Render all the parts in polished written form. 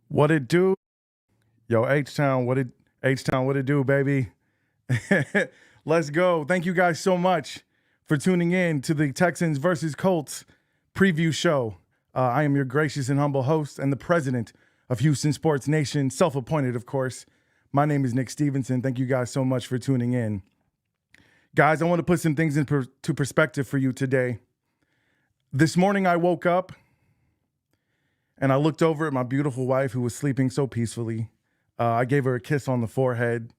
What it do? Yo, H-Town, what it do, baby? Let's go. Thank you guys so much for tuning in to the Texans versus Colts preview show. I am your gracious and humble host and the president of Houston Sports Nation, self-appointed, of course. My name is Nick Stevenson. Thank you guys so much for tuning in. Guys, I want to put some things into perspective for you today. This morning I woke up and I looked over at my beautiful wife who was sleeping so peacefully. I gave her a kiss on the forehead.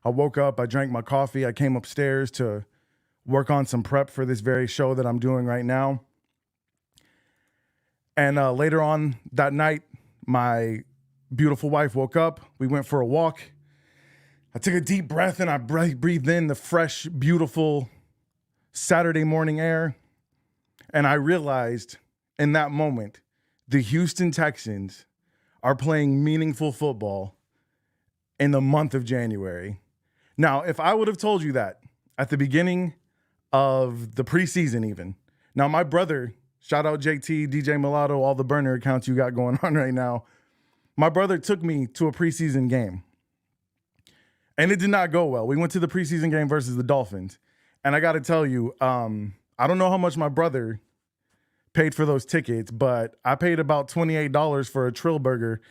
I woke up, I drank my coffee. I came upstairs to work on some prep for this very show that I'm doing right now. And later on that night, my beautiful wife woke up. We went for a walk. I took a deep breath and I breathed in the fresh, beautiful Saturday morning air. And I realized in that moment, the Houston Texans are playing meaningful football in the month of January. Now, if I would have told you that at the beginning of the preseason even. Now, my brother, shout out JT, DJ Mulatto, all the burner accounts you got going on right now. My brother took me to a preseason game. And it did not go well. We went to the preseason game versus the Dolphins. And I got to tell you, I don't know how much my brother paid for those tickets, but I paid about $28 for a Trill burger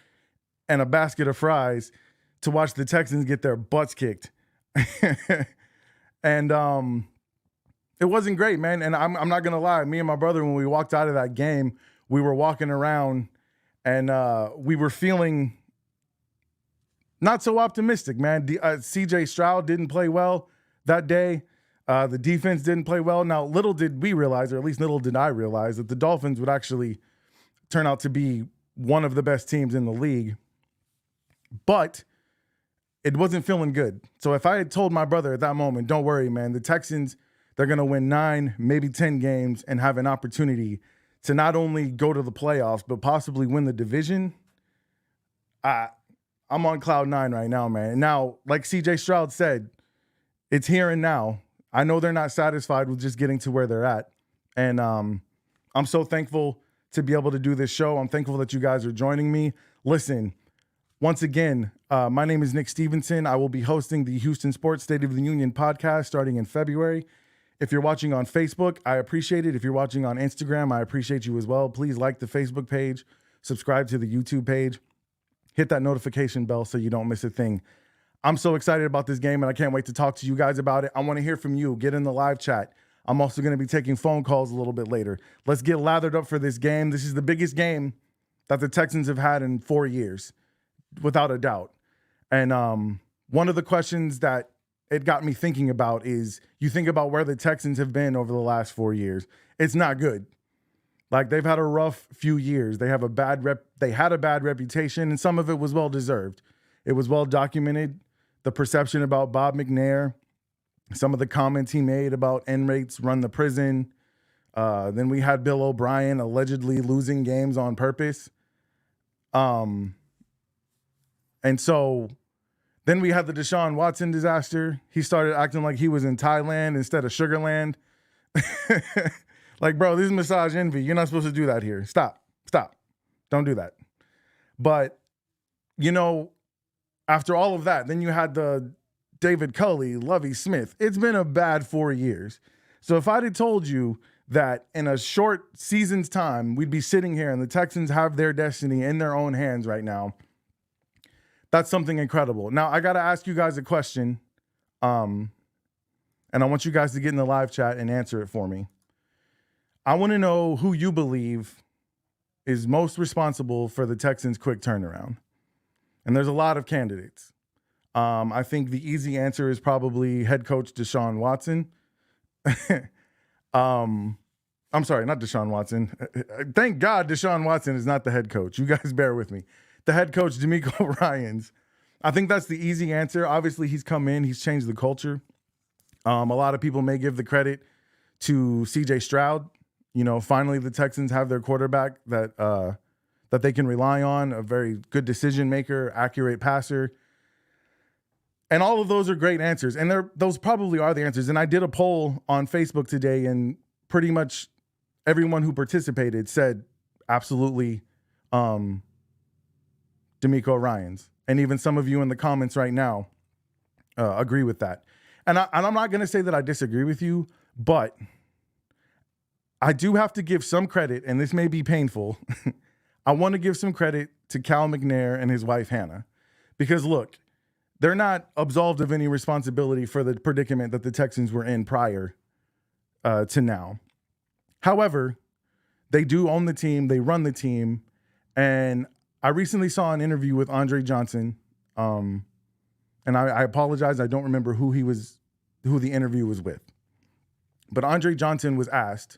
and a basket of fries to watch the Texans get their butts kicked. And it wasn't great, man. And I'm not going to lie. Me and my brother, when we walked out of that game, we were walking around and we were feeling not so optimistic, man. CJ Stroud didn't play well that day. The defense didn't play well. Now, little did we realize, or at least little did I realize, that the Dolphins would actually turn out to be one of the best teams in the league. But it wasn't feeling good. So if I had told my brother at that moment, don't worry, man, the Texans, they're going to win 9, maybe 10 games and have an opportunity to not only go to the playoffs, but possibly win the division, I'm on cloud 9 right now, man. Now, like CJ Stroud said, it's here and now. I know they're not satisfied with just getting to where they're at. And I'm so thankful to be able to do this show. I'm thankful that you guys are joining me. Listen, once again, my name is Nick Stevenson. I will be hosting the Houston Sports State of the Union podcast starting in February. If you're watching on Facebook, I appreciate it. If you're watching on Instagram, I appreciate you as well. Please like the Facebook page, subscribe to the YouTube page, hit that notification bell so you don't miss a thing. I'm so excited about this game, and I can't wait to talk to you guys about it. I want to hear from you. Get in the live chat. I'm also going to be taking phone calls a little bit later. Let's get lathered up for this game. This is the biggest game that the Texans have had in 4 years, without a doubt. And one of the questions that it got me thinking about is, you think about where the Texans have been over the last 4 years. It's not good. Like, they've had a rough few years. They had a bad reputation, and some of it was well-deserved. It was well-documented. The perception about Bob McNair, some of the comments he made about inmates run the prison. Then we had Bill O'Brien allegedly losing games on purpose. And so then we had the Deshaun Watson disaster. He started acting like he was in Thailand instead of Sugarland. Like, bro, this is massage envy. You're not supposed to do that here. Stop. Don't do that. But, you know, after all of that, then you had the David Culley, Lovie Smith. It's been a bad 4 years. So if I'd have told you that in a short season's time, we'd be sitting here and the Texans have their destiny in their own hands right now, that's something incredible. Now, I got to ask you guys a question, and I want you guys to get in the live chat and answer it for me. I want to know who you believe is most responsible for the Texans' quick turnaround. And there's a lot of candidates. I think the easy answer is probably head coach Deshaun Watson. I'm sorry, not Deshaun Watson. Thank God Deshaun Watson is not the head coach. You guys bear with me. The head coach, D'Amico Ryans. I think that's the easy answer. Obviously, he's come in. He's changed the culture. A lot of people may give the credit to CJ Stroud. You know, finally the Texans have their quarterback that they can rely on, a very good decision maker, accurate passer. And all of those are great answers. And those probably are the answers. And I did a poll on Facebook today, and pretty much everyone who participated said absolutely DeMeco Ryans. And even some of you in the comments right now agree with that. And I'm not going to say that I disagree with you, but I do have to give some credit, and this may be painful. I want to give some credit to Cal McNair and his wife, Hannah, because look, they're not absolved of any responsibility for the predicament that the Texans were in prior to now. However, they do own the team. They run the team. And I recently saw an interview with Andre Johnson. And I apologize. I don't remember who the interview was with. But Andre Johnson was asked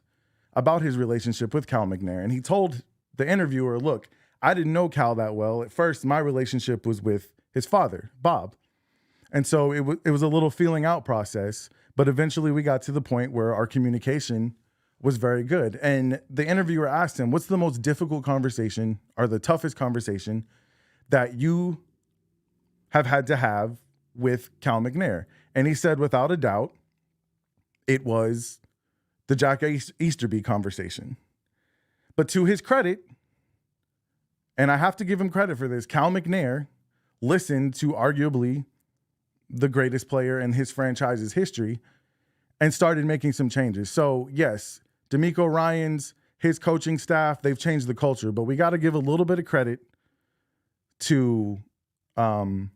about his relationship with Cal McNair. And he told the interviewer, look, I didn't know Cal that well. At first, my relationship was with his father, Bob. And so it was a little feeling out process. But eventually we got to the point where our communication was very good. And the interviewer asked him, what's the most difficult conversation or the toughest conversation that you have had to have with Cal McNair? And he said, without a doubt, it was the Jack Easterby conversation. But to his credit, and I have to give him credit for this, Cal McNair listened to arguably the greatest player in his franchise's history and started making some changes. So yes, DeMeco Ryans, his coaching staff, they've changed the culture, but we got to give a little bit of credit to the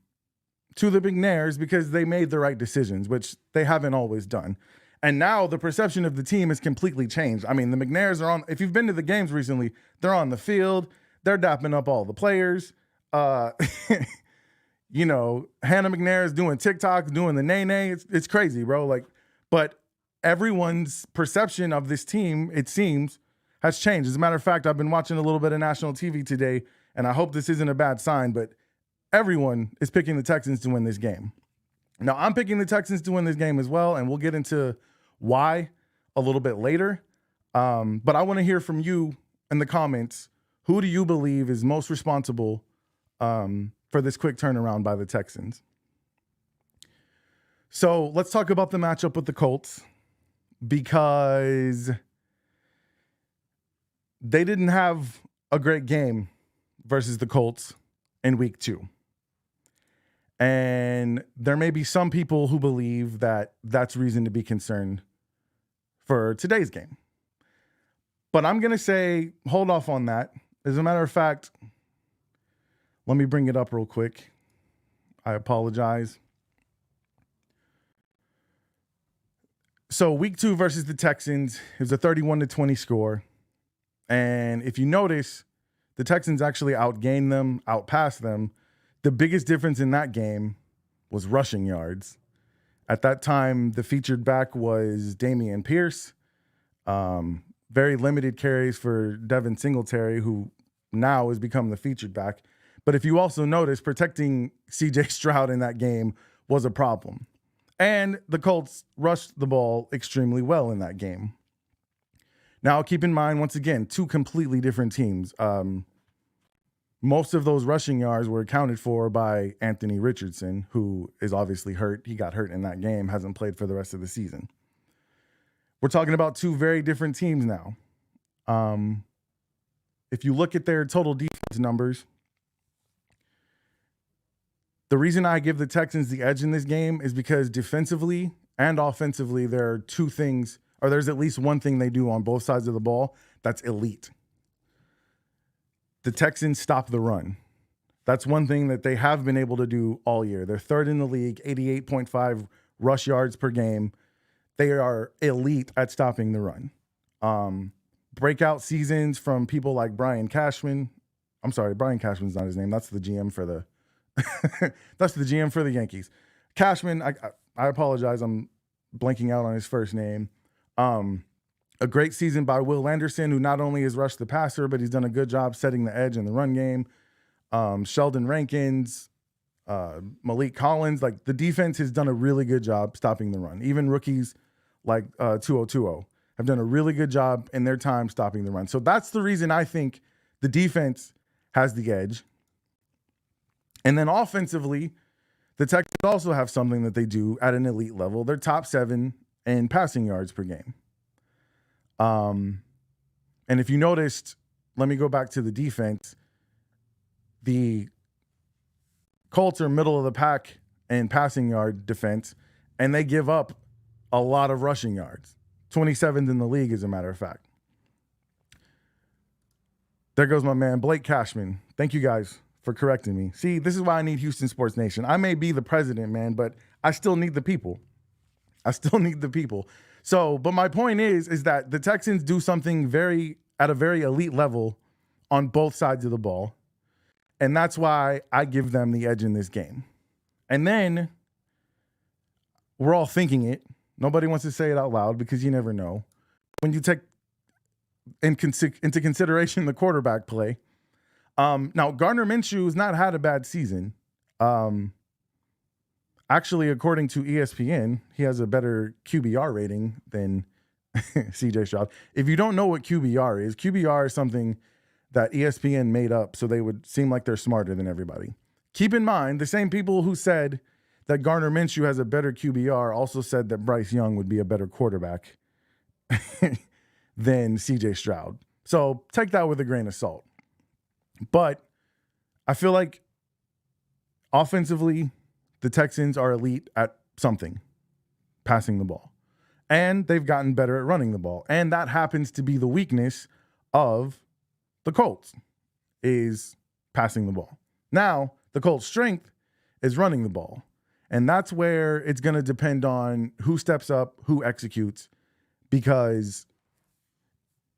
McNairs because they made the right decisions, which they haven't always done. And now the perception of the team has completely changed. I mean, the McNairs are on, if you've been to the games recently, they're on the field. They're dapping up all the players. You know, Hannah McNair is doing TikTok, doing the nay-nay. It's crazy, bro. But everyone's perception of this team, it seems, has changed. As a matter of fact, I've been watching a little bit of national TV today, and I hope this isn't a bad sign, but everyone is picking the Texans to win this game. Now, I'm picking the Texans to win this game as well, and we'll get into why a little bit later. But I want to hear from you in the comments. Who do you believe is most responsible for this quick turnaround by the Texans? So let's talk about the matchup with the Colts, because they didn't have a great game versus the Colts in week 2. And there may be some people who believe that that's reason to be concerned for today's game. But I'm going to say, hold off on that. As a matter of fact, let me bring it up real quick. I apologize. So week 2 versus the Texans, it was a 31-20 score. And if you notice, the Texans actually outgained them, outpassed them. The biggest difference in that game was rushing yards. At that time, the featured back was Dameon Pierce. Very limited carries for Devin Singletary, who now has become the featured back. But if you also notice, protecting C.J. Stroud in that game was a problem. And the Colts rushed the ball extremely well in that game. Now, keep in mind, once again, 2 completely different teams. Most of those rushing yards were accounted for by Anthony Richardson, who is obviously hurt. He got hurt in that game, hasn't played for the rest of the season. We're talking about 2 very different teams now. If you look at their total defense numbers, the reason I give the Texans the edge in this game is because defensively and offensively, there are 2 things, or there's at least one thing they do on both sides of the ball that's elite. The Texans stop the run. That's one thing that they have been able to do all year. They're 3rd in the league, 88.5 rush yards per game. They are elite at stopping the run. Breakout seasons from people like Brian Cashman. I'm sorry, Brian Cashman's not his name. That's the GM for the that's the GM for the Yankees. Cashman, I apologize. I'm blanking out on his first name. A great season by Will Anderson, who not only has rushed the passer, but he's done a good job setting the edge in the run game. Sheldon Rankins, Malik Collins, like the defense has done a really good job stopping the run. Even rookies like 2020 have done a really good job in their time stopping the run. So that's the reason I think the defense has the edge. And then offensively, the Texans also have something that they do at an elite level. They're top 7 in passing yards per game. And if you noticed, let me go back to the defense. The Colts are middle of the pack in passing yard defense, and they give up a lot of rushing yards. 27th in the league, as a matter of fact. There goes my man, Blake Cashman. Thank you guys for correcting me. See, this is why I need Houston Sports Nation. I may be the president, man, but I still need the people. I still need the people. So, but my point is that the Texans do something at a very elite level on both sides of the ball. And that's why I give them the edge in this game. And then we're all thinking it. Nobody wants to say it out loud because you never know. When you take into consideration the quarterback play. Now, Gardner Minshew has not had a bad season. Actually, according to ESPN, he has a better QBR rating than CJ Stroud. If you don't know what QBR is something that ESPN made up so they would seem like they're smarter than everybody. Keep in mind, the same people who said that Gardner Minshew has a better QBR also said that Bryce Young would be a better quarterback than CJ Stroud. So take that with a grain of salt. But I feel like offensively, the Texans are elite at something, passing the ball. And they've gotten better at running the ball. And that happens to be the weakness of the Colts, is passing the ball. Now, the Colts' strength is running the ball. And that's where it's going to depend on who steps up, who executes. Because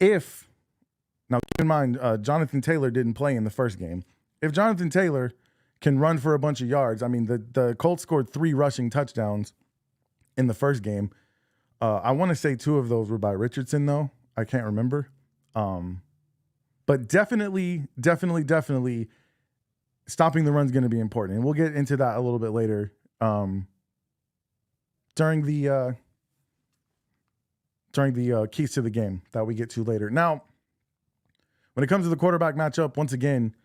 now keep in mind, Jonathan Taylor didn't play in the first game. If Jonathan Taylor can run for a bunch of yards, I mean, the Colts scored 3 rushing touchdowns in the first game. I want to say 2 of those were by Richardson, though. I can't remember. But definitely stopping the run is going to be important. And we'll get into that a little bit later during the keys to the game that we get to later. Now, when it comes to the quarterback matchup, once again,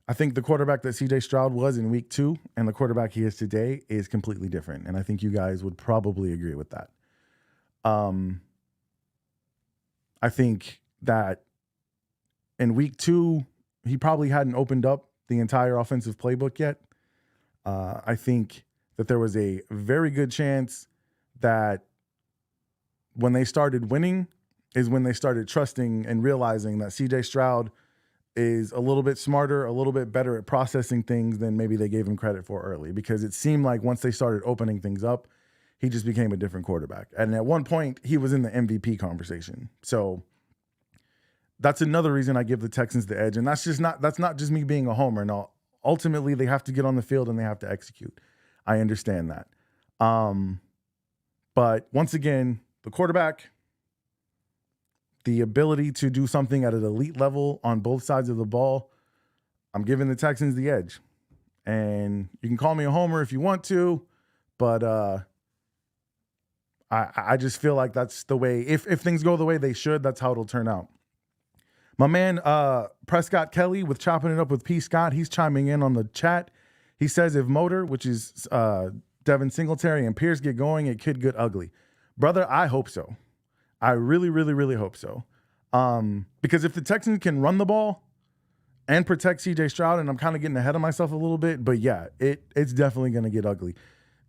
I think the quarterback that CJ Stroud was in week 2 and the quarterback he is today is completely different. And I think you guys would probably agree with that. I think that in week 2, he probably hadn't opened up the entire offensive playbook yet. I think that there was a very good chance that when they started winning is when they started trusting and realizing that CJ Stroud is a little bit smarter, a little bit better at processing things than maybe they gave him credit for early, because it seemed like once they started opening things up, he just became a different quarterback. And at one point, he was in the MVP conversation. So that's another reason I give the Texans the edge. And that's not just me being a homer. No, ultimately, they have to get on the field and they have to execute. I understand that. But once again, the quarterback, the ability to do something at an elite level on both sides of the ball, I'm giving the Texans the edge. And you can call me a homer if you want to, but I just feel like that's the way, if things go the way they should, that's how it'll turn out. My man, Prescott Kelly with Chopping It Up with P. Scott, he's chiming in on the chat. He says if Motor, which is Devin Singletary, and Pierce get going, it could get ugly. Brother, I hope so. I really, really, really hope so. Because if the Texans can run the ball and protect CJ Stroud, and I'm kind of getting ahead of myself a little bit, but yeah, it's definitely going to get ugly.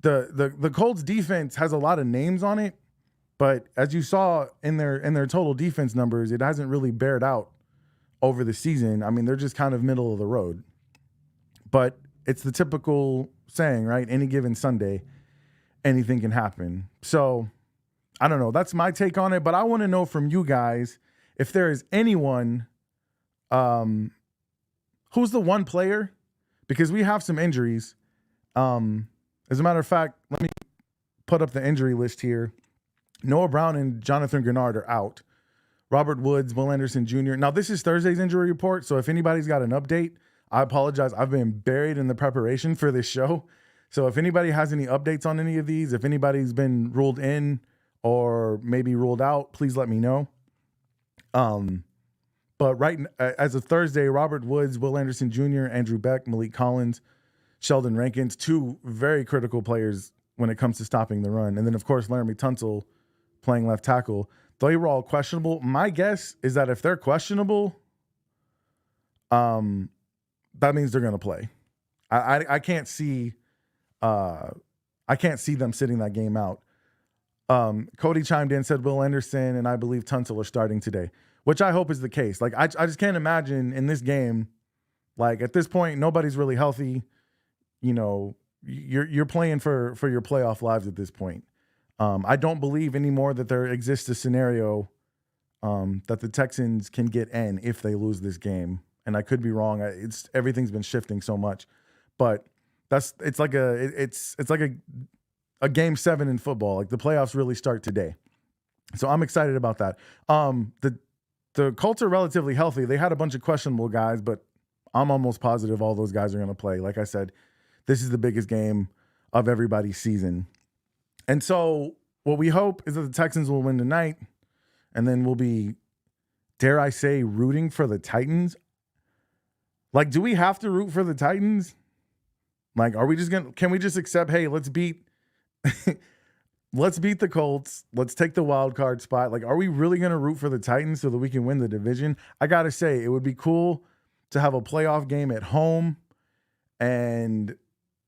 The Colts defense has a lot of names on it, but as you saw in their total defense numbers, it hasn't really bared out over the season. I mean, they're just kind of middle of the road. But it's the typical saying, right? Any given Sunday, anything can happen. So I don't know. That's my take on it. But I want to know from you guys if there is anyone, who's the one player, because we have some injuries. As a matter of fact, let me put up the injury list here. Noah Brown and Jonathan Grenard are out. Robert Woods, Will Anderson Jr. Now, this is Thursday's injury report, so if anybody's got an update, I apologize. I've been buried in the preparation for this show. So if anybody has any updates on any of these, if anybody's been ruled in or maybe ruled out, please let me know. But right as of Thursday, Robert Woods, Will Anderson Jr., Andrew Beck, Malik Collins, Sheldon Rankins, 2 very critical players when it comes to stopping the run. And then, of course, Laramie Tunsil playing left tackle. They were all questionable. My guess is that if they're questionable, that means they're going to play. I can't see them sitting that game out. Cody chimed in, said Will Anderson and I believe Tunsil are starting today, which I hope is the case. Like I just can't imagine in this game, like at this point, nobody's really healthy. You know, you're playing for your playoff lives at this point. I don't believe anymore that there exists a scenario that the Texans can get in if they lose this game. And I could be wrong. Everything's been shifting so much, but it's like a game 7 in football. Like the playoffs really start today. So I'm excited about that. The Colts are relatively healthy. They had a bunch of questionable guys, but I'm almost positive all those guys are going to play. Like I said, this is the biggest game of everybody's season. And so what we hope is that the Texans will win tonight, and then we'll be, dare I say, rooting for the Titans. Like, do we have to root for the Titans? Like, are we just can we just accept, hey, let's beat the Colts. Let's take the wild card spot. Like, are we really going to root for the Titans so that we can win the division? I got to say, it would be cool to have a playoff game at home. And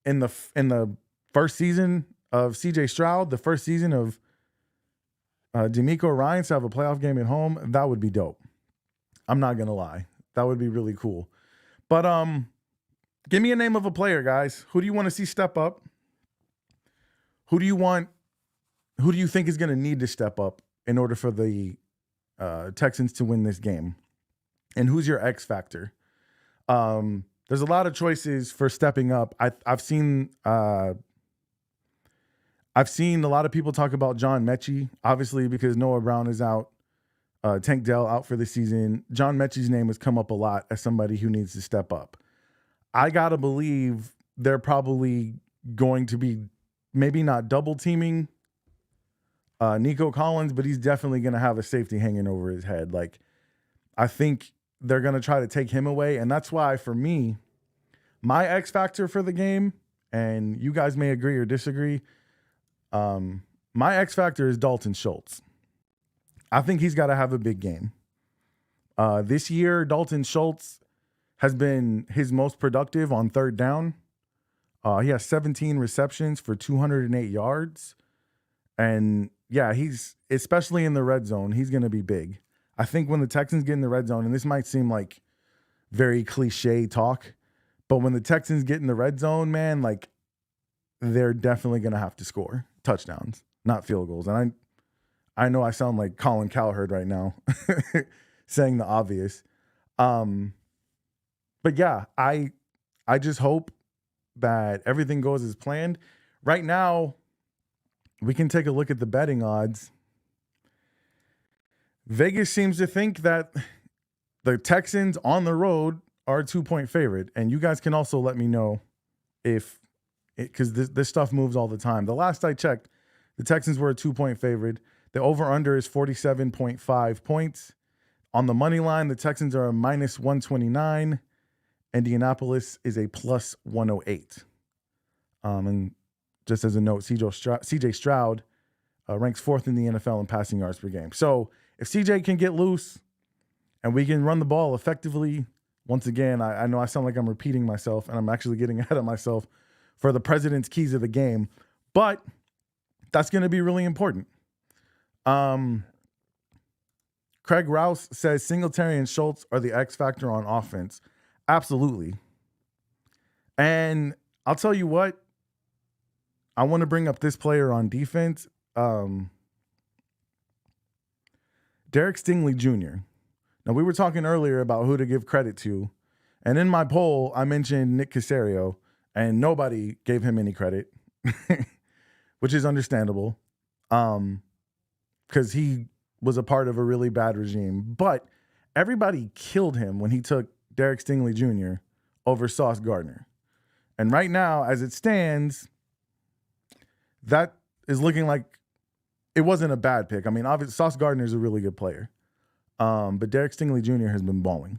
in the first season of CJ Stroud, the first season of D'Amico Ryans to have a playoff game at home, that would be dope. I'm not going to lie. That would be really cool. But give me a name of a player, guys. Who do you want to see step up? Who do you think is going to need to step up in order for the Texans to win this game? And who's your X factor? There's a lot of choices for stepping up. I've seen a lot of people talk about John Mechie, obviously because Noah Brown is out, Tank Dell out for the season. John Mechie's name has come up a lot as somebody who needs to step up. I gotta believe they're probably going to be maybe not double teaming Nico Collins, but he's definitely going to have a safety hanging over his head. Like, I think they're going to try to take him away. And that's why, for me, my X factor for the game, and you guys may agree or disagree, my X factor is Dalton Schultz. I think he's got to have a big game. This year, Dalton Schultz has been his most productive on third down. He has 17 receptions for 208 yards. And yeah, he's, especially in the red zone, he's going to be big. I think when the Texans get in the red zone, and this might seem like very cliche talk, but when the Texans get in the red zone, man, like they're definitely going to have to score touchdowns, not field goals. And I know I sound like Colin Cowherd right now saying the obvious. But yeah, I just hope that everything goes as planned. Right now, we can take a look at the betting odds. Vegas seems to think that the Texans on the road are a 2-point favorite. And you guys can also let me know if, because this stuff moves all the time. The last I checked, the Texans were a 2-point favorite. The over-under is 47.5 points. On the money line, the Texans are a minus 129. Indianapolis is a plus 108. And just as a note, CJ Stroud ranks 4th in the NFL in passing yards per game. So if CJ can get loose and we can run the ball effectively, once again, I know I sound like I'm repeating myself and I'm actually getting ahead of myself for the president's keys of the game, but that's going to be really important. Craig Rouse says Singletary and Schultz are the X factor on offense. Absolutely. And I'll tell you what, I want to bring up this player on defense. Derek Stingley Jr. Now, we were talking earlier about who to give credit to. And in my poll, I mentioned Nick Caserio, and nobody gave him any credit, which is understandable, because he was a part of a really bad regime. But everybody killed him when he took Derek Stingley Jr. over Sauce Gardner. And right now, as it stands, that is looking like it wasn't a bad pick. I mean, obviously, Sauce Gardner is a really good player. But Derek Stingley Jr. has been balling.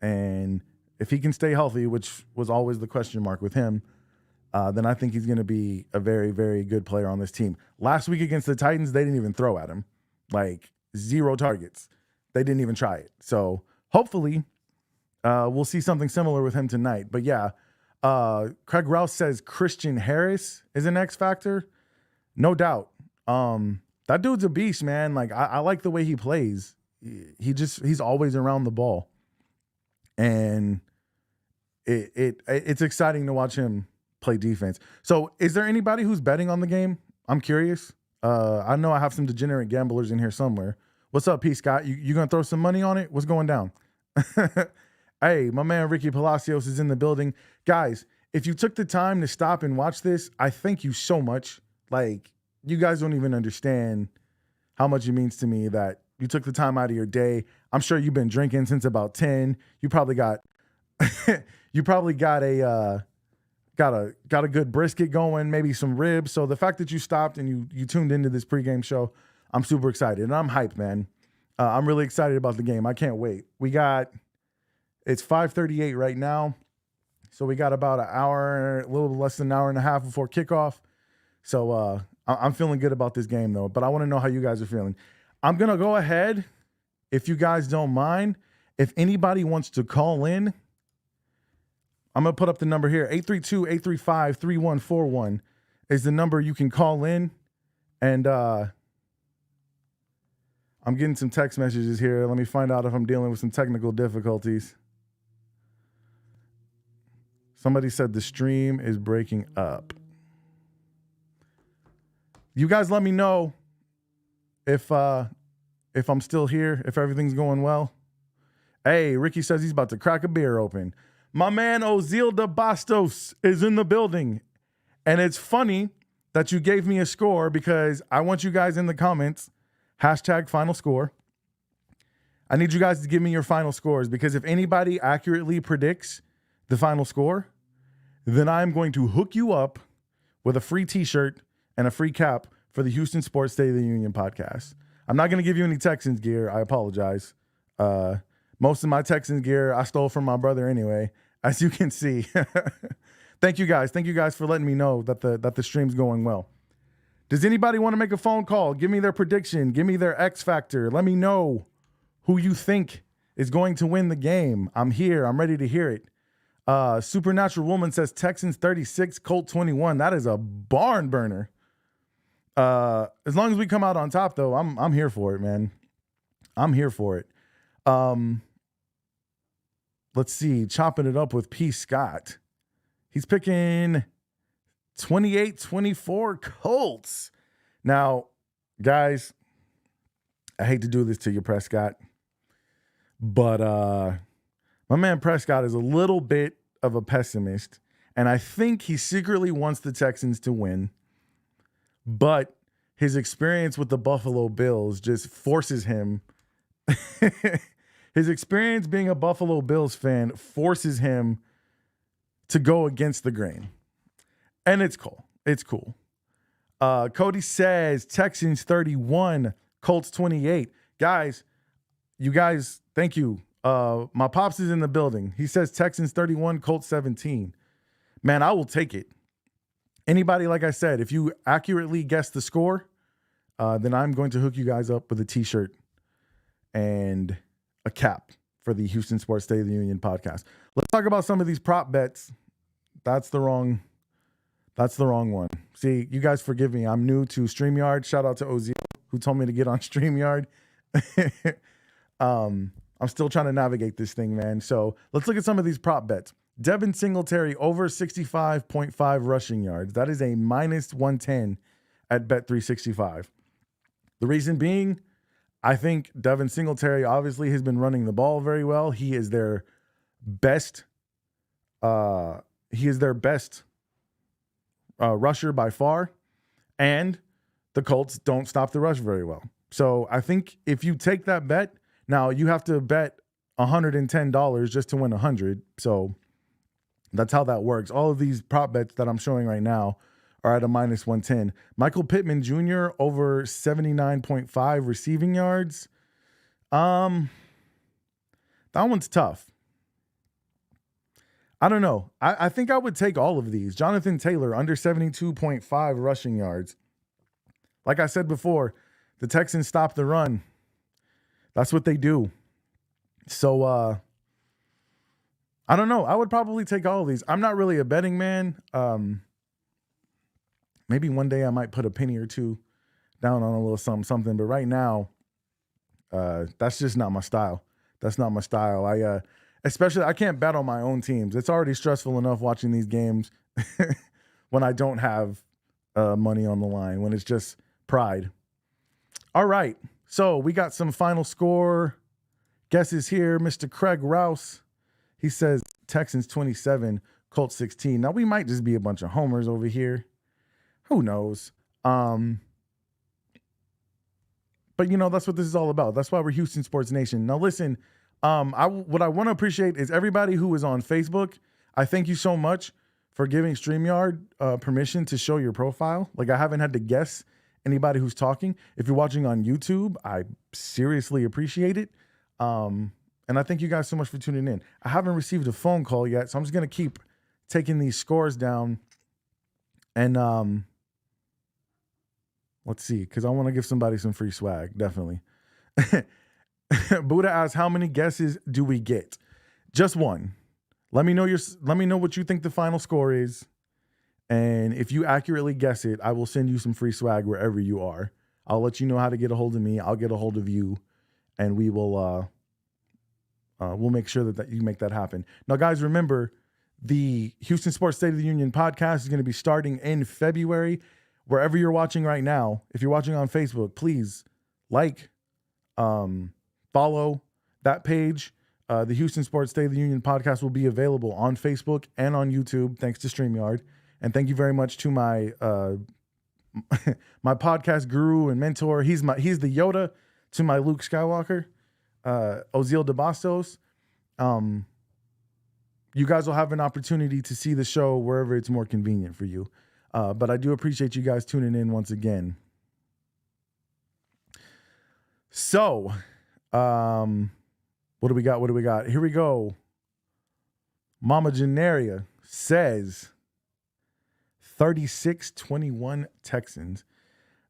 And if he can stay healthy, which was always the question mark with him, then I think he's going to be a very, very good player on this team. Last week against the Titans, they didn't even throw at him. Like, 0 targets. They didn't even try it. So hopefully we'll see something similar with him tonight. But yeah, Craig Rouse says Christian Harris is an X factor. No doubt. That dude's a beast, man. Like I like the way he plays. He's always around the ball. And it's exciting to watch him play defense. So is there anybody who's betting on the game? I'm curious. I know I have some degenerate gamblers in here somewhere. What's up, P. Scott? You gonna throw some money on it? What's going down? Hey, my man Ricky Palacios is in the building. Guys, if you took the time to stop and watch this, I thank you so much. Like, you guys don't even understand how much it means to me that you took the time out of your day. I'm sure you've been drinking since about 10. You probably got a good brisket going, maybe some ribs. So the fact that you stopped and you tuned into this pregame show, I'm super excited and I'm hyped, man. I'm really excited about the game. I can't wait. It's 5:38 right now. So we got about an hour, a little less than an hour and a half before kickoff. So I'm feeling good about this game though, but I want to know how you guys are feeling. I'm going to go ahead, if you guys don't mind, if anybody wants to call in, I'm going to put up the number here. 832-835-3141 is the number you can call in. And I'm getting some text messages here. Let me find out if I'm dealing with some technical difficulties. Somebody said the stream is breaking up. You guys let me know if I'm still here, if everything's going well. Hey, Ricky says he's about to crack a beer open. My man Ozilda Bastos is in the building. And it's funny that you gave me a score because I want you guys in the comments, #final score. I need you guys to give me your final scores because if anybody accurately predicts the final score, then I'm going to hook you up with a free t-shirt and a free cap for the Houston Sports State of the Union podcast. I'm not going to give you any Texans gear. I apologize. Most of my Texans gear I stole from my brother anyway, as you can see. Thank you guys. Thank you guys for letting me know that the stream's going well. Does anybody want to make a phone call? Give me their prediction. Give me their X factor. Let me know who you think is going to win the game. I'm here. I'm ready to hear it. Supernatural Woman says Texans 36, Colt 21. That is a barn burner. As long as we come out on top, though, I'm here for it, man. I'm here for it. Let's see. Chopping it up with P. Scott. He's picking 28-24 Colts. Now, guys, I hate to do this to you, Prescott, but my man Prescott is a little bit of a pessimist, and I think he secretly wants the Texans to win. But his experience with the Buffalo Bills just forces him. His experience being a Buffalo Bills fan forces him to go against the grain. And it's cool. It's cool. Cody says Texans 31, Colts 28. Guys, you guys, thank you. My pops is in the building. He says Texans 31, Colts 17. Man, I will take it. Anybody, like I said, if you accurately guess the score, then I'm going to hook you guys up with a t-shirt and a cap for the Houston Sports State of the Union podcast. Let's talk about some of these prop bets. That's the wrong one. See, you guys forgive me. I'm new to StreamYard. Shout out to Ozil who told me to get on StreamYard. I'm still trying to navigate this thing, man. So let's look at some of these prop bets. Devin Singletary over 65.5 rushing yards. That is a -110 at Bet365. The reason being, I think Devin Singletary obviously has been running the ball very well. He is their best. Rusher by far, and the Colts don't stop the rush very well. So I think if you take that bet, now you have to bet $110 just to win 100. So that's how that works. All of these prop bets that I'm showing right now are at a -110. Michael Pittman Jr. over 79.5 receiving yards. That one's tough. I don't know. I think I would take all of these. Jonathan Taylor under 72.5 rushing yards. Like I said before, the Texans stop the run. That's what they do. So I don't know. I would probably take all of these. I'm not really a betting man. Maybe one day I might put a penny or two down on a little something. But right now, that's just not my style. That's not my style. Especially I can't bet on my own teams. It's already stressful enough watching these games when I don't have money on the line, when it's just pride. All right. So we got some final score guesses here. Mr. Craig Rouse, he says Texans 27, Colts 16. Now we might just be a bunch of homers over here. Who knows? But that's what this is all about. That's why we're Houston Sports Nation. Now listen, what I want to appreciate is everybody who is on Facebook. I thank you so much for giving StreamYard permission to show your profile. Like I haven't had to guess anybody who's talking. If you're watching on YouTube, I seriously appreciate it. And I thank you guys so much for tuning in. I haven't received a phone call yet, so I'm just going to keep taking these scores down. And let's see, because I want to give somebody some free swag, definitely. Buddha asks, how many guesses do we get? Just one. Let me know what you think the final score is. And if you accurately guess it, I will send you some free swag wherever you are. I'll let you know how to get a hold of me. I'll get a hold of you, and we will we'll make sure that you make that happen. Now, guys, remember, the Houston Sports State of the Union podcast is going to be starting in February. Wherever you're watching right now, if you're watching on Facebook, please follow that page. The Houston Sports State of the Union podcast will be available on Facebook and on YouTube, thanks to StreamYard. And thank you very much to my my podcast guru and mentor. He's the Yoda to my Luke Skywalker, Ozil de Bastos. You guys will have an opportunity to see the show wherever it's more convenient for you. But I do appreciate you guys tuning in once again. So, what do we got? Here we go. Mama Genaria says 36-21 Texans.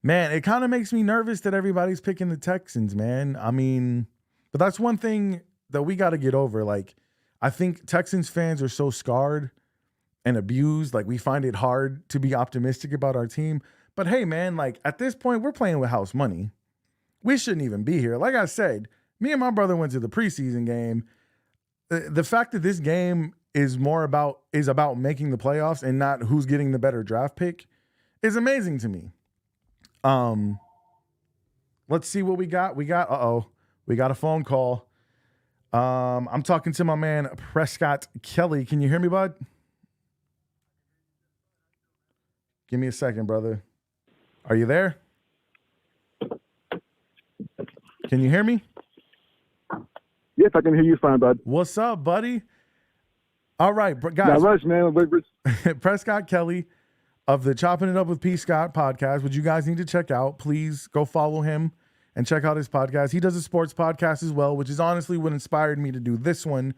Man, it kind of makes me nervous that everybody's picking the Texans, man. I mean, but that's one thing that we got to get over. Like, I think Texans fans are so scarred and abused. Like, we find it hard to be optimistic about our team. But hey, man, like, at this point, we're playing with house money. We shouldn't even be here. Like I said, me and my brother went to the preseason game. The fact that this game is about making the playoffs and not who's getting the better draft pick is amazing to me. Let's see what we got. We got a phone call. I'm talking to my man Prescott Kelly. Can you hear me, bud? Give me a second, brother. Are you there? Can you hear me? Yes, I can hear you fine, bud. What's up, buddy? All right, guys. Not much, man. Prescott Kelly of the Chopping It Up with P. Scott podcast, which you guys need to check out. Please go follow him and check out his podcast. He does a sports podcast as well, which is honestly what inspired me to do this one.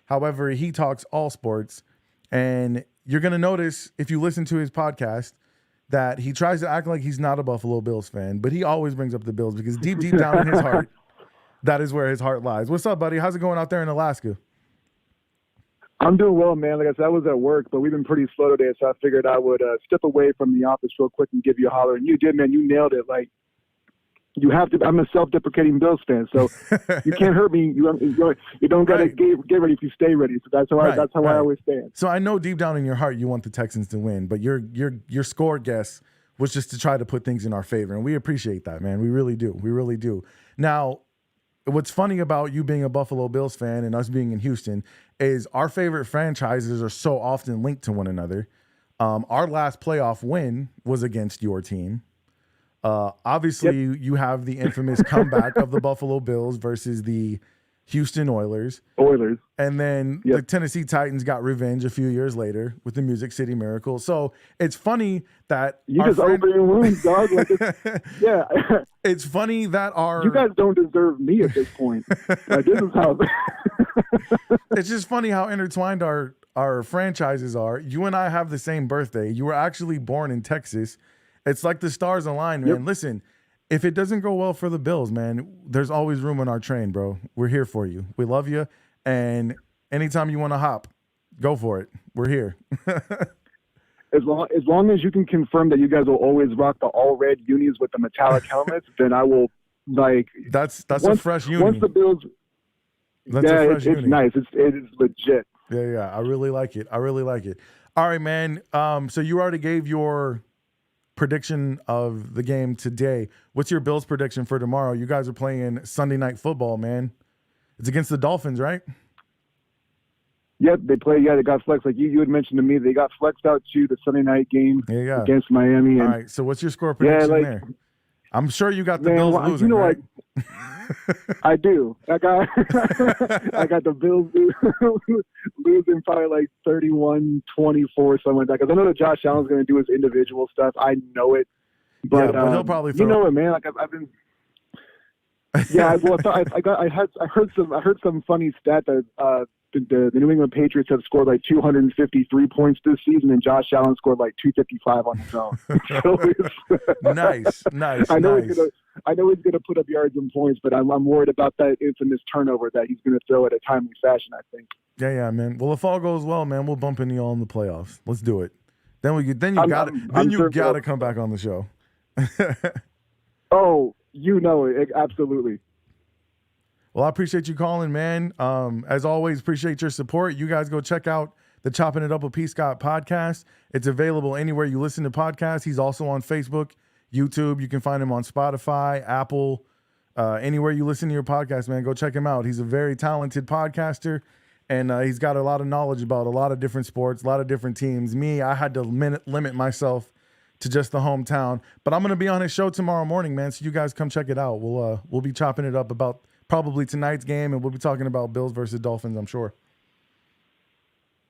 However, he talks all sports. And you're going to notice, if you listen to his podcast, that he tries to act like he's not a Buffalo Bills fan, but he always brings up the Bills because deep down in his heart, that is where his heart lies. What's up, buddy? How's it going out there in Alaska? I'm doing well, man. Like I said, I was at work, but we've been pretty slow today, so I figured I would step away from the office real quick and give you a holler. And you did, man. You nailed it. Like, you have to. I'm a self-deprecating Bills fan, so you can't hurt me. You don't got to get ready if you stay ready. So that's how I always stand. So I know deep down in your heart you want the Texans to win, but your score guess was just to try to put things in our favor, and we appreciate that, man. We really do. We really do. Now, what's funny about you being a Buffalo Bills fan and us being in Houston is our favorite franchises are so often linked to one another. Our last playoff win was against your team. Obviously, you have the infamous comeback of the Buffalo Bills versus the Houston Oilers. And then the Tennessee Titans got revenge a few years later with the Music City Miracle. So it's funny that you just open your wounds, dog. Like yeah. It's funny that you guys don't deserve me at this point. Like, this is how. It's just funny how intertwined our franchises are. You and I have the same birthday. You were actually born in Texas. It's like the stars align, man. Yep. Listen, if it doesn't go well for the Bills, man, there's always room on our train, bro. We're here for you. We love you. And anytime you want to hop, go for it. We're here. As long as you can confirm that you guys will always rock the all red unis with the metallic helmets, then I will like. That's a fresh uni. Once the Bills, it's nice. It is legit. Yeah. I really like it. All right, man. So you already gave your prediction of the game today. What's your Bills prediction for tomorrow? You guys are playing Sunday Night Football, man. It's against the Dolphins, right? Yep, they play. Yeah, they got flexed. Like you had mentioned to me, they got flexed out to the Sunday night game against Miami. All right. So what's your score prediction there? I'm sure you got the Bills losing, right? I do. I got the Bills losing probably like 31-24, something like that. Because I know that Josh Allen's going to do his individual stuff. I know it. But he'll probably throw. You know what, man? Like I've been. Yeah, well, I heard some funny stat that the New England Patriots have scored like 253 points this season, and Josh Allen scored like 255 on his own. So nice. I know he's gonna put up yards and points, but I'm worried about that infamous turnover that he's gonna throw at a timely fashion, I think. Yeah, man. Well, if all goes well, man, we'll bump into you all in the playoffs. Let's do it. Then you gotta come back on the show. Oh, you know it, absolutely. Well, I appreciate you calling, man. As always, appreciate your support. You guys go check out the Chopping It Up with P. Scott podcast. It's available anywhere you listen to podcasts. He's also on Facebook, YouTube. You can find him on Spotify, Apple, anywhere you listen to your podcast, man. Go check him out. He's a very talented podcaster, and he's got a lot of knowledge about a lot of different sports, a lot of different teams. Me, I had to limit myself to just the hometown. But I'm going to be on his show tomorrow morning, man, so you guys come check it out. We'll be chopping it up about probably tonight's game, and we'll be talking about Bills versus Dolphins, I'm sure.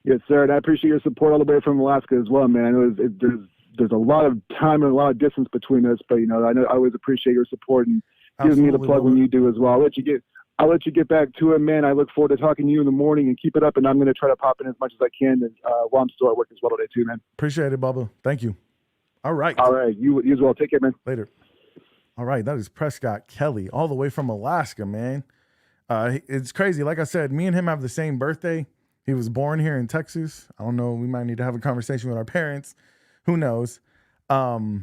Yes, sir. And I appreciate your support all the way from Alaska as well, man. I know there's a lot of time and a lot of distance between us, but I always appreciate your support and giving me the plug when you do as well. I'll let you get back to it, man. I look forward to talking to you in the morning, and keep it up. And I'm going to try to pop in as much as I can while I'm still at work as well today too, man. Appreciate it, Bubba. Thank you. All right. You as well. Take care, man. Later. All right, that is Prescott Kelly, all the way from Alaska, man. It's crazy. Like I said, me and him have the same birthday. He was born here in Texas. I don't know. We might need to have a conversation with our parents. Who knows? But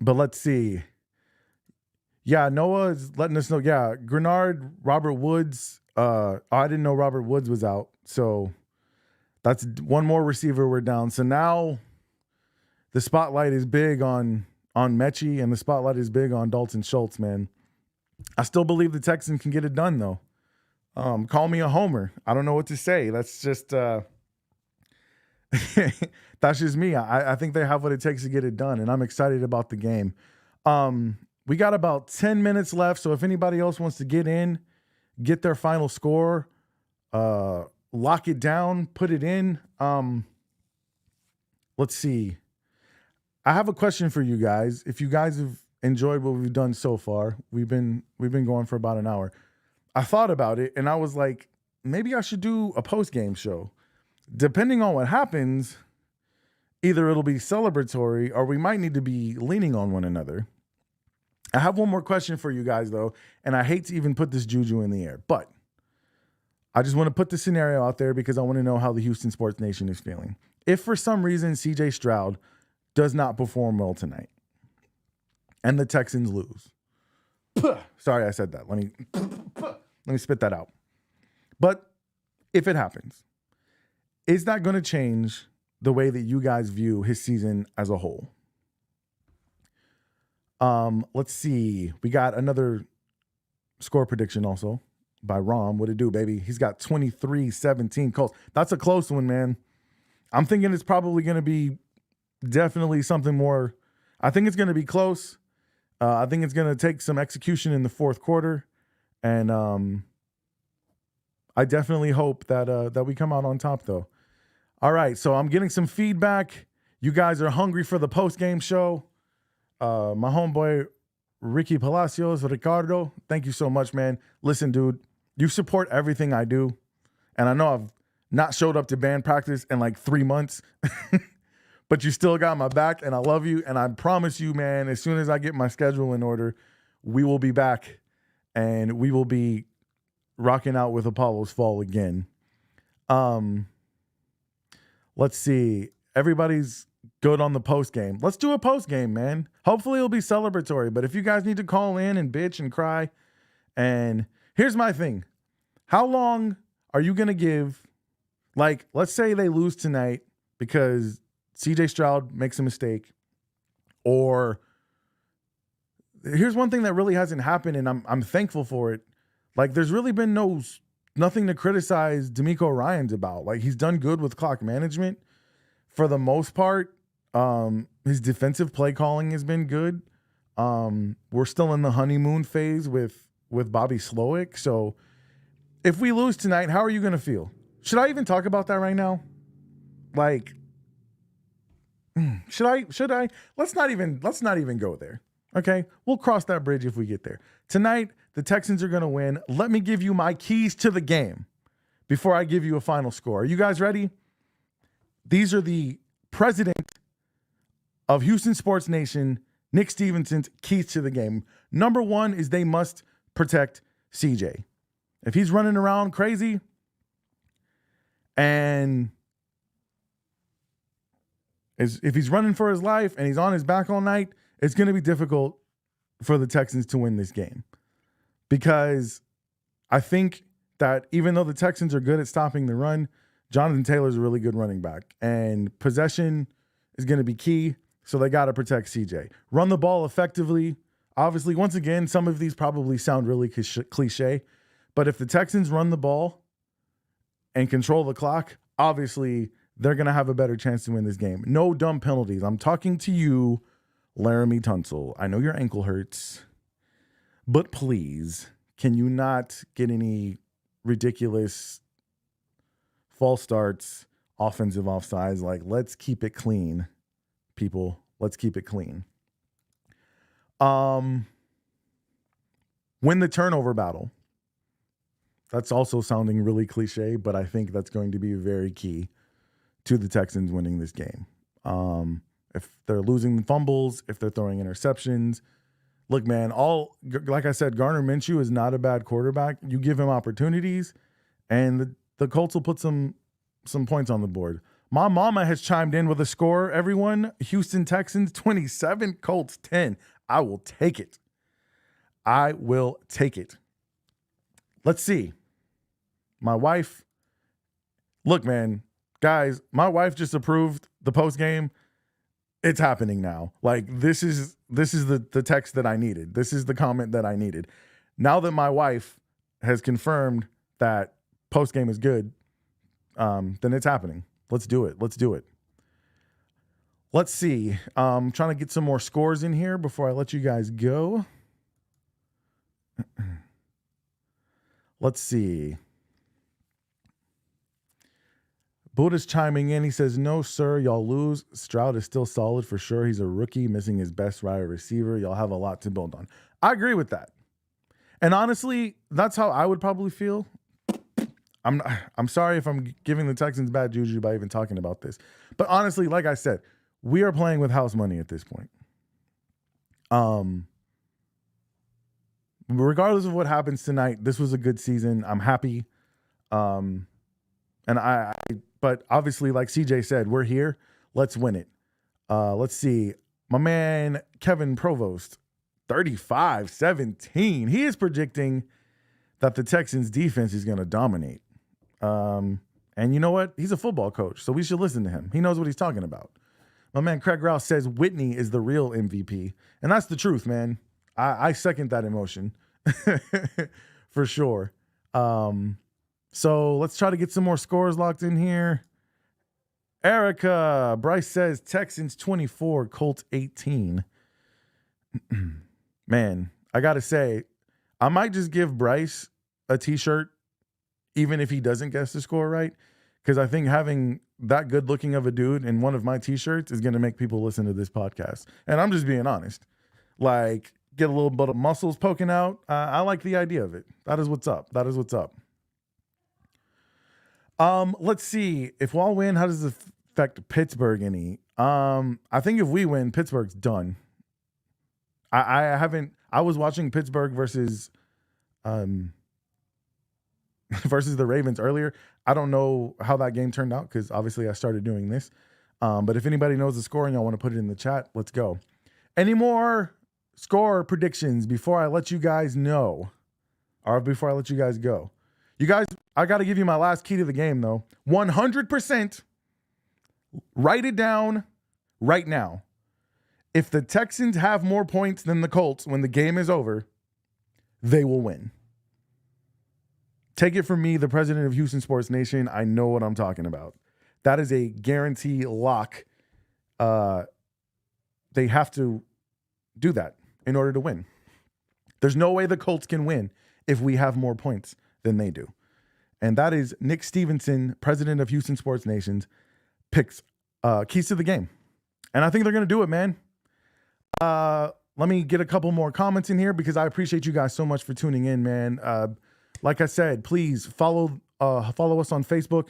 let's see. Yeah, Noah is letting us know. Yeah, Grenard, Robert Woods. I didn't know Robert Woods was out. So that's one more receiver we're down. So now the spotlight is big on Mechie, and the spotlight is big on Dalton Schultz, man. I still believe the Texans can get it done, though. Call me a homer. I don't know what to say. That's just that's just me. I think they have what it takes to get it done, and I'm excited about the game. We got about 10 minutes left, so if anybody else wants to get in, get their final score, lock it down, put it in. Let's see. I have a question for you guys. If you guys have enjoyed what we've done so far, we've been going for about an hour. I thought about it, and I was like, maybe I should do a post-game show. Depending on what happens, either it'll be celebratory or we might need to be leaning on one another. I have one more question for you guys, though, and I hate to even put this juju in the air, but I just want to put the scenario out there because I want to know how the Houston Sports Nation is feeling. If for some reason CJ Stroud does not perform well tonight and the Texans lose. Sorry, I said that. Let me spit that out. But if it happens, is that going to change the way that you guys view his season as a whole? Let's see. We got another score prediction also by Rom. What it do, baby? He's got 23-17 Colts. That's a close one, man. I'm thinking it's probably going to be definitely something more. I think it's going to be close. I think it's going to take some execution in the fourth quarter. And I definitely hope that we come out on top, though. All right, so I'm getting some feedback. You guys are hungry for the post-game show. My homeboy, Ricky Palacios, Ricardo, thank you so much, man. Listen, dude, you support everything I do. And I know I've not showed up to band practice in like 3 months. But you still got my back, and I love you. And I promise you, man, as soon as I get my schedule in order, we will be back, and we will be rocking out with Apollo's Fall again. Let's see. Everybody's good on the post game. Let's do a post game, man. Hopefully it'll be celebratory. But if you guys need to call in and bitch and cry, and here's my thing. How long are you going to give? Like, let's say they lose tonight because CJ Stroud makes a mistake. Or here's one thing that really hasn't happened, and I'm thankful for it. Like, there's really been nothing to criticize D'Amico Ryans about. Like, he's done good with clock management for the most part. His defensive play calling has been good. We're still in the honeymoon phase with Bobby Slowick. So if we lose tonight, how are you going to feel? Should I even talk about that right now? Like, should I? Let's not even go there. Okay. We'll cross that bridge if we get there. Tonight, the Texans are going to win. Let me give you my keys to the game before I give you a final score. Are you guys ready? These are the president of Houston Sports Nation, Nick Stevenson's keys to the game. Number one is they must protect CJ. If he's running around crazy and if he's running for his life and he's on his back all night, it's going to be difficult for the Texans to win this game. Because I think that even though the Texans are good at stopping the run, Jonathan Taylor's a really good running back. And possession is going to be key, so they got to protect CJ. Run the ball effectively. Obviously, once again, some of these probably sound really cliche, but if the Texans run the ball and control the clock, obviously they're going to have a better chance to win this game. No dumb penalties. I'm talking to you, Laramie Tunsil. I know your ankle hurts, but please, can you not get any ridiculous false starts, offensive offsides? Like, let's keep it clean, people. Let's keep it clean. Win the turnover battle. That's also sounding really cliche, but I think that's going to be very key to the Texans winning this game. If they're losing fumbles, if they're throwing interceptions, look, man, like I said, Gardner Minshew is not a bad quarterback. You give him opportunities, and the Colts will put some points on the board. My mama has chimed in with a score, everyone. Houston Texans 27, Colts 10. I will take it. I will take it. Let's see. My wife, look, man, guys, my wife just approved the post game. It's happening now. Like, this is the text that I needed. This is the comment that I needed. Now that my wife has confirmed that post game is good, then it's happening. Let's do it. Let's do it. Let's see. I'm trying to get some more scores in here before I let you guys go. Let's see. Buddha's chiming in. He says, no, sir, y'all lose. Stroud is still solid for sure. He's a rookie missing his best wide receiver. Y'all have a lot to build on. I agree with that. And honestly, that's how I would probably feel. I'm sorry if I'm giving the Texans bad juju by even talking about this. But honestly, like I said, we are playing with house money at this point. Regardless of what happens tonight, this was a good season. I'm happy. But obviously, like CJ said, we're here. Let's win it. Let's see. My man, Kevin Provost, 35-17. He is predicting that the Texans defense is going to dominate. And you know what? He's a football coach, so we should listen to him. He knows what he's talking about. My man, Craig Rouse, says Whitney is the real MVP. And that's the truth, man. I second that emotion for sure. So let's try to get some more scores locked in here. Erica, Bryce says Texans 24, Colts 18. Man, I got to say, I might just give Bryce a t-shirt even if he doesn't guess the score right, because I think having that good looking of a dude in one of my t-shirts is going to make people listen to this podcast. And I'm just being honest. Like, get a little bit of muscles poking out. I like the idea of it. That is what's up. That is what's up. Let's see. If we all win, how does it affect Pittsburgh any? I think if we win, Pittsburgh's done. I was watching Pittsburgh versus versus the Ravens earlier. I don't know how that game turned out because obviously I started doing this. But if anybody knows the score and y'all want to put it in the chat, let's go. Any more score predictions before I let you guys know, or before I let you guys go? You guys, I got to give you my last key to the game, though. 100%. Write it down right now. If the Texans have more points than the Colts when the game is over, they will win. Take it from me, the president of Houston Sports Nation. I know what I'm talking about. That is a guarantee lock. They have to do that in order to win. There's no way the Colts can win if we have more points than they do. And that is Nick Stevenson, president of Houston Sports Nation, picks keys to the game. And I think they're going to do it, man. Let me get a couple more comments in here because I appreciate you guys so much for tuning in, man. Like I said, please follow us on Facebook.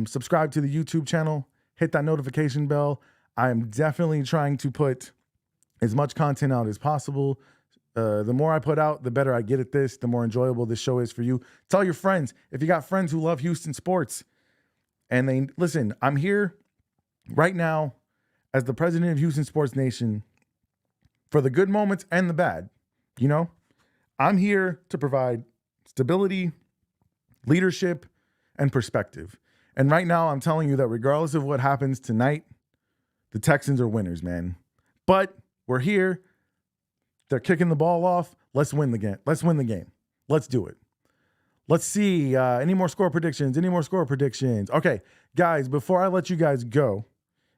Subscribe to the YouTube channel. Hit that notification bell. I am definitely trying to put as much content out as possible. The more I put out, the better I get at this, the more enjoyable this show is for you. Tell your friends. If you got friends who love Houston sports and they listen, I'm here right now as the president of Houston Sports Nation for the good moments and the bad. You know, I'm here to provide stability, leadership, and perspective. And right now I'm telling you that regardless of what happens tonight, the Texans are winners, man. But we're here. They're kicking the ball off. Let's win the game. Let's win the game. Let's do it. Let's see. Any more score predictions? Okay, guys, before I let you guys go,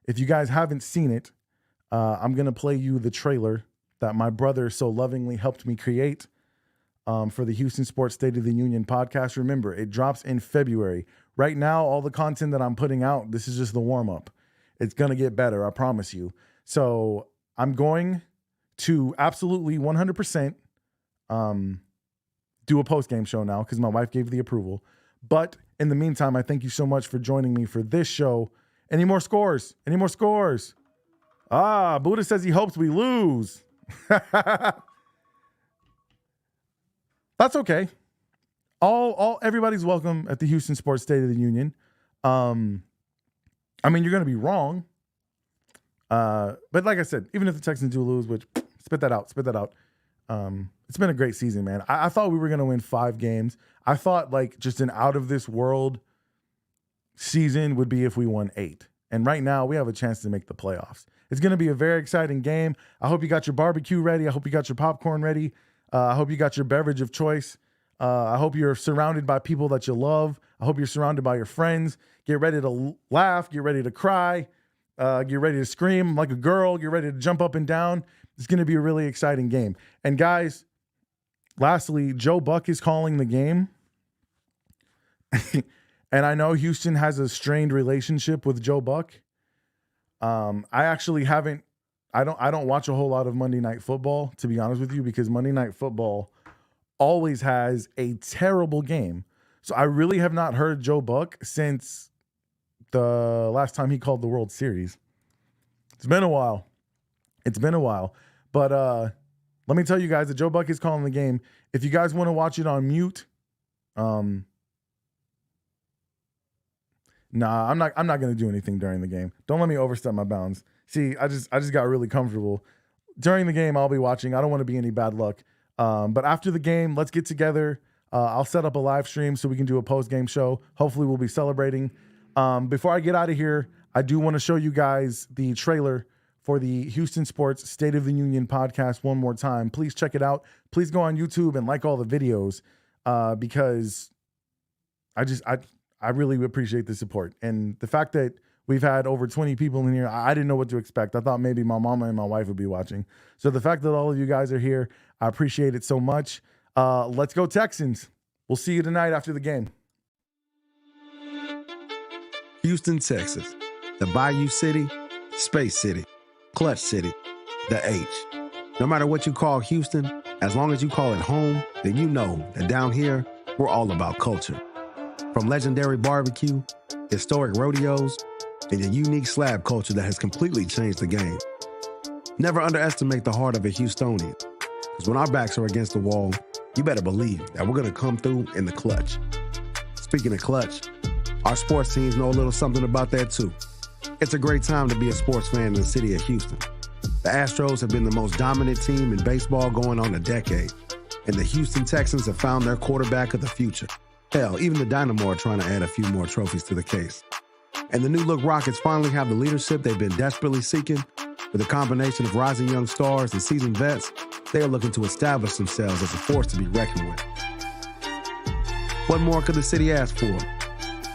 if you guys haven't seen it, I'm going to play you the trailer that my brother so lovingly helped me create for the Houston Sports State of the Union podcast. Remember, it drops in February. Right now, all the content that I'm putting out, this is just the warm-up. It's going to get better, I promise you. So I'm going to absolutely 100% do a post-game show now because my wife gave the approval. But in the meantime, I thank you so much for joining me for this show. Any more scores? Buddha says he hopes we lose. That's okay. Everybody's welcome at the Houston Sports State of the Union. I mean, you're going to be wrong. But like I said, even if the Texans do lose, which spit that out. It's been a great season, man. I thought we were going to win 5 games. I thought like just an out of this world season would be if we won 8. And right now we have a chance to make the playoffs. It's going to be a very exciting game. I hope you got your barbecue ready. I hope you got your popcorn ready. I hope you got your beverage of choice. I hope you're surrounded by people that you love. I hope you're surrounded by your friends. Get ready to laugh. Get ready to cry. Get ready to scream like a girl. Get ready to jump up and down. It's going to be a really exciting game. And guys, lastly, Joe Buck is calling the game. And I know Houston has a strained relationship with Joe Buck. I actually haven't. I don't watch a whole lot of Monday Night Football, to be honest with you, because Monday Night Football always has a terrible game. So I really have not heard Joe Buck since the last time he called the World Series. It's been a while. But let me tell you guys that Joe Buck is calling the game. If you guys want to watch it on mute, nah, I'm not going to do anything during the game. Don't let me overstep my bounds. See, I just got really comfortable. During the game, I'll be watching. I don't want to be any bad luck. But after the game, let's get together. I'll set up a live stream so we can do a post-game show. Hopefully we'll be celebrating. Before I get out of here, I do want to show you guys the trailer for the Houston Sports State of the Union podcast one more time. Please check it out. Please go on YouTube and like all the videos because I really appreciate the support. And the fact that we've had over 20 people in here, I didn't know what to expect. I thought maybe my mama and my wife would be watching. So the fact that all of you guys are here, I appreciate it so much. Let's go Texans. We'll see you tonight after the game. Houston, Texas, the Bayou City, Space City, Clutch City, the H. No matter what you call Houston, as long as you call it home, then you know that down here, we're all about culture. From legendary barbecue, historic rodeos, and a unique slab culture that has completely changed the game. Never underestimate the heart of a Houstonian, because when our backs are against the wall, you better believe that we're going to come through in the clutch. Speaking of clutch, our sports teams know a little something about that too. It's a great time to be a sports fan in the city of Houston. The Astros have been the most dominant team in baseball going on a decade, and the Houston Texans have found their quarterback of the future. Hell, even the Dynamo are trying to add a few more trophies to the case. And the new-look Rockets finally have the leadership they've been desperately seeking. With a combination of rising young stars and seasoned vets, they are looking to establish themselves as a force to be reckoned with. What more could the city ask for?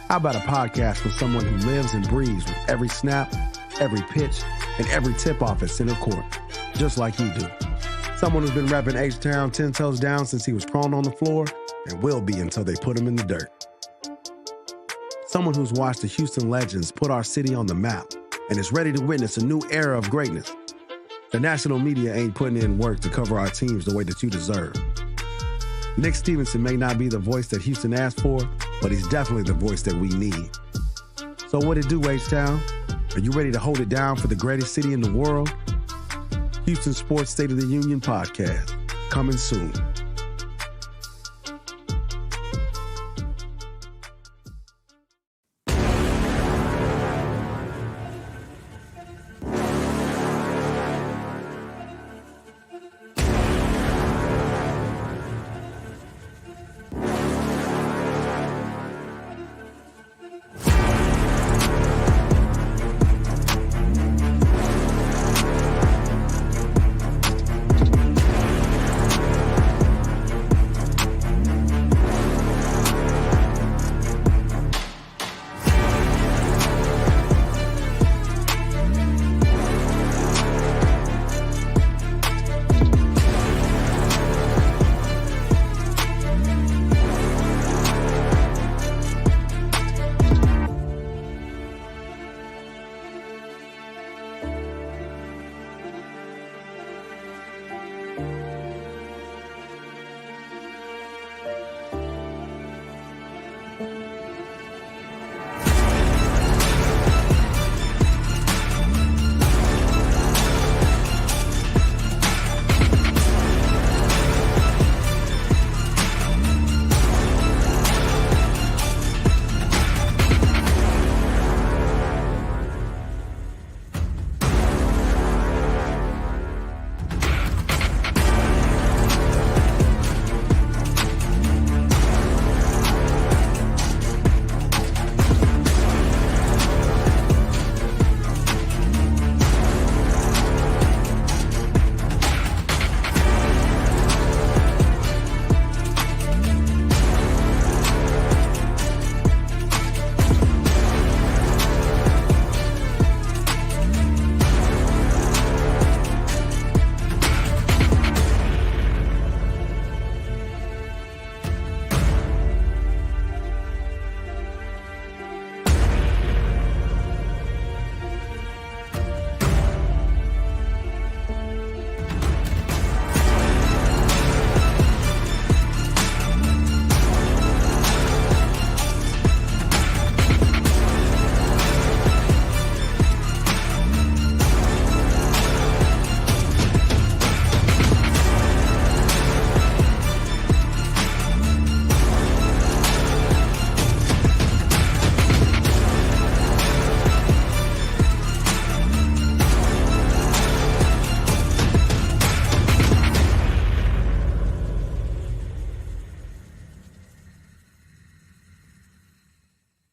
How about a podcast from someone who lives and breathes with every snap, every pitch, and every tip-off at center court, just like you do. Someone who's been repping H-Town 10 toes down since he was prone on the floor and will be until they put him in the dirt. Someone who's watched the Houston Legends put our city on the map and is ready to witness a new era of greatness. The national media ain't putting in work to cover our teams the way that you deserve. Nick Stevenson may not be the voice that Houston asked for, but he's definitely the voice that we need. So what it do, H-Town? Are you ready to hold it down for the greatest city in the world? Houston Sports State of the Union podcast, coming soon.